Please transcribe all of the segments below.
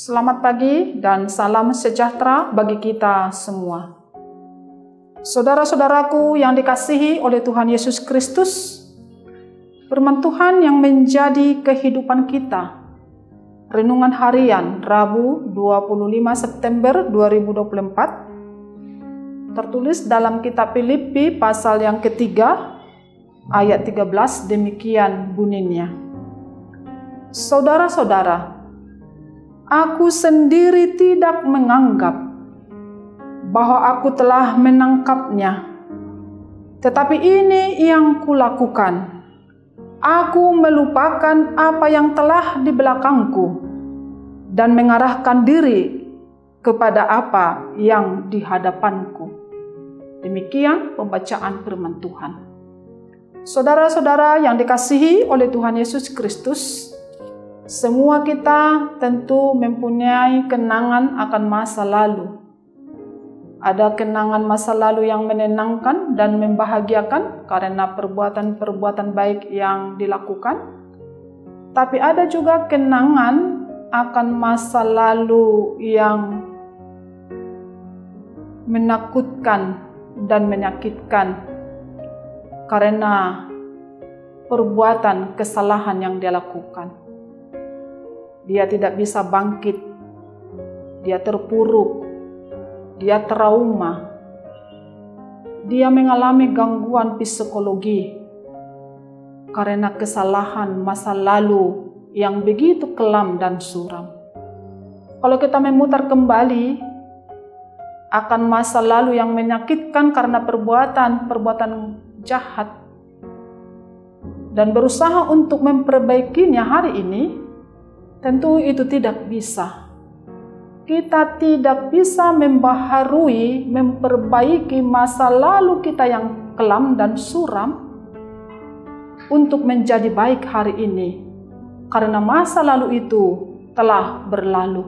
Selamat pagi dan salam sejahtera bagi kita semua. Saudara-saudaraku yang dikasihi oleh Tuhan Yesus Kristus, firman Tuhan yang menjadi kehidupan kita. Renungan harian Rabu 25 September 2024 tertulis dalam kitab Filipi pasal yang ketiga ayat 13, demikian bunyinya. Saudara-saudara, aku sendiri tidak menganggap bahwa aku telah menangkapnya. Tetapi ini yang kulakukan. Aku melupakan apa yang telah di belakangku dan mengarahkan diri kepada apa yang di hadapanku. Demikian pembacaan firman Tuhan. Saudara-saudara yang dikasihi oleh Tuhan Yesus Kristus, semua kita tentu mempunyai kenangan akan masa lalu. Ada kenangan masa lalu yang menenangkan dan membahagiakan karena perbuatan-perbuatan baik yang dilakukan. Tapi ada juga kenangan akan masa lalu yang menakutkan dan menyakitkan karena perbuatan kesalahan yang dia lakukan. Dia tidak bisa bangkit, dia terpuruk, dia trauma, dia mengalami gangguan psikologi karena kesalahan masa lalu yang begitu kelam dan suram. Kalau kita memutar kembali akan masa lalu yang menyakitkan karena perbuatan jahat dan berusaha untuk memperbaikinya hari ini, tentu itu tidak bisa. Kita tidak bisa membaharui, memperbaiki masa lalu kita yang kelam dan suram untuk menjadi baik hari ini, karena masa lalu itu telah berlalu.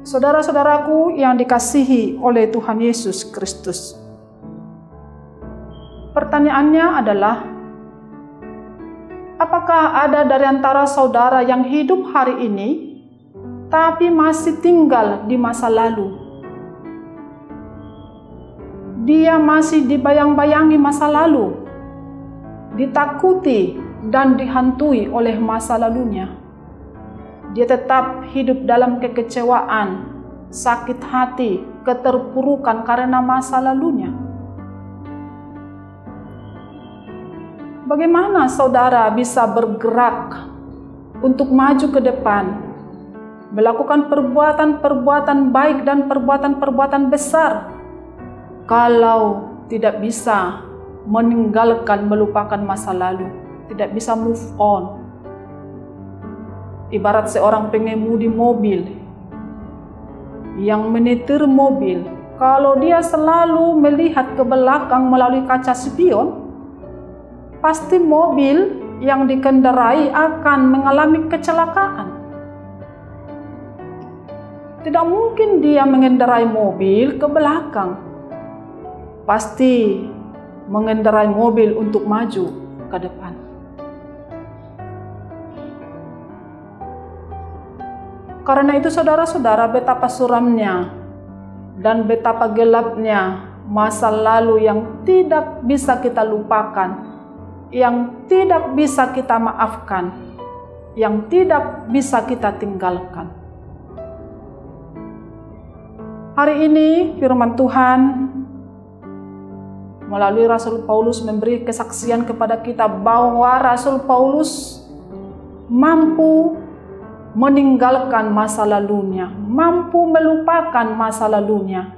Saudara-saudaraku yang dikasihi oleh Tuhan Yesus Kristus, pertanyaannya adalah, apakah ada dari antara saudara yang hidup hari ini tapi masih tinggal di masa lalu? Dia masih dibayang-bayangi masa lalu, ditakuti dan dihantui oleh masa lalunya. Dia tetap hidup dalam kekecewaan, sakit hati, keterpurukan karena masa lalunya. Bagaimana saudara bisa bergerak untuk maju ke depan, melakukan perbuatan-perbuatan baik dan perbuatan-perbuatan besar, kalau tidak bisa meninggalkan, melupakan masa lalu, tidak bisa move on? Ibarat seorang pengemudi mobil yang menyetir mobil, kalau dia selalu melihat ke belakang melalui kaca spion, pasti mobil yang dikendarai akan mengalami kecelakaan. Tidak mungkin dia mengendarai mobil ke belakang. Pasti mengendarai mobil untuk maju ke depan. Karena itu saudara-saudara, betapa suramnya dan betapa gelapnya masa lalu yang tidak bisa kita lupakan, yang tidak bisa kita maafkan, yang tidak bisa kita tinggalkan. Hari ini firman Tuhan melalui Rasul Paulus memberi kesaksian kepada kita bahwa Rasul Paulus mampu meninggalkan masa lalunya, mampu melupakan masa lalunya.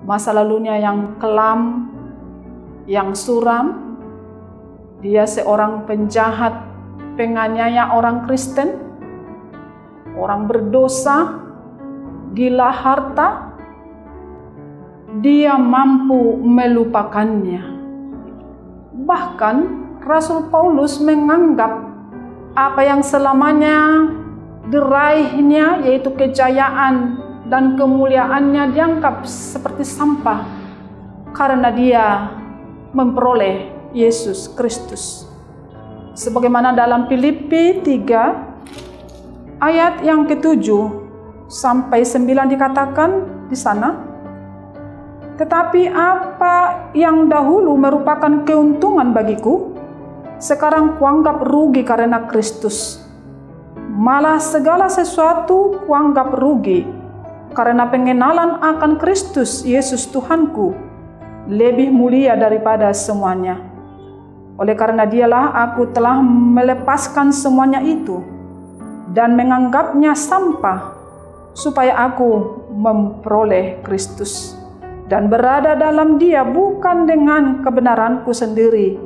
Masa lalunya yang kelam, yang suram. Dia seorang penjahat, penganiaya orang Kristen, orang berdosa, gila harta. Dia mampu melupakannya. Bahkan Rasul Paulus menganggap apa yang selamanya diraihnya, yaitu kejayaan dan kemuliaannya, dianggap seperti sampah karena dia memperoleh Yesus Kristus. Sebagaimana dalam Filipi 3 ayat yang ke-7 sampai 9 dikatakan di sana, tetapi apa yang dahulu merupakan keuntungan bagiku, sekarang kuanggap rugi karena Kristus. Malah segala sesuatu kuanggap rugi karena pengenalan akan Kristus Yesus Tuhanku lebih mulia daripada semuanya. Oleh karena dialah aku telah melepaskan semuanya itu dan menganggapnya sampah, supaya aku memperoleh Kristus dan berada dalam Dia bukan dengan kebenaranku sendiri,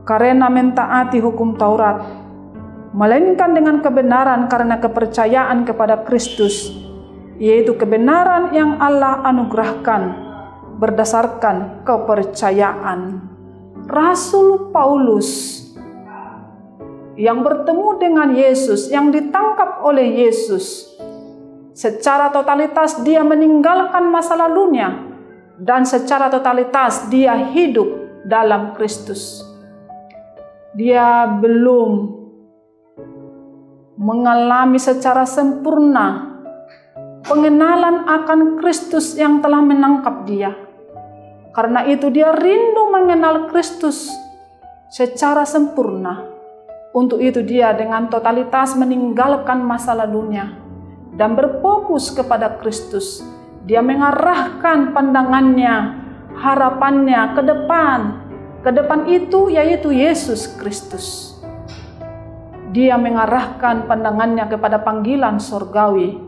karena mentaati hukum Taurat, melainkan dengan kebenaran karena kepercayaan kepada Kristus, yaitu kebenaran yang Allah anugerahkan berdasarkan kepercayaan. Rasul Paulus yang bertemu dengan Yesus, yang ditangkap oleh Yesus, secara totalitas dia meninggalkan masa lalunya dan secara totalitas dia hidup dalam Kristus. Dia belum mengalami secara sempurna pengenalan akan Kristus yang telah menangkap dia. Karena itu dia rindu mengenal Kristus secara sempurna. Untuk itu dia dengan totalitas meninggalkan masa lalunya dan berfokus kepada Kristus. Dia mengarahkan pandangannya, harapannya ke depan. Ke depan itu yaitu Yesus Kristus. Dia mengarahkan pandangannya kepada panggilan surgawi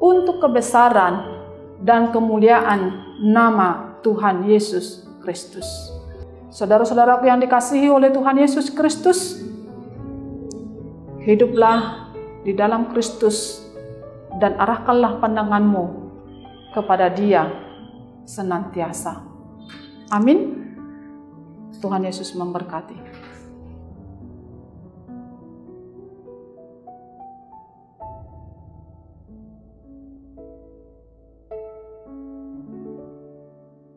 untuk kebesaran dan kemuliaan nama Tuhan Yesus Kristus. Saudara-saudaraku yang dikasihi oleh Tuhan Yesus Kristus, hiduplah di dalam Kristus dan arahkanlah pandanganmu kepada Dia senantiasa. Amin. Tuhan Yesus memberkati.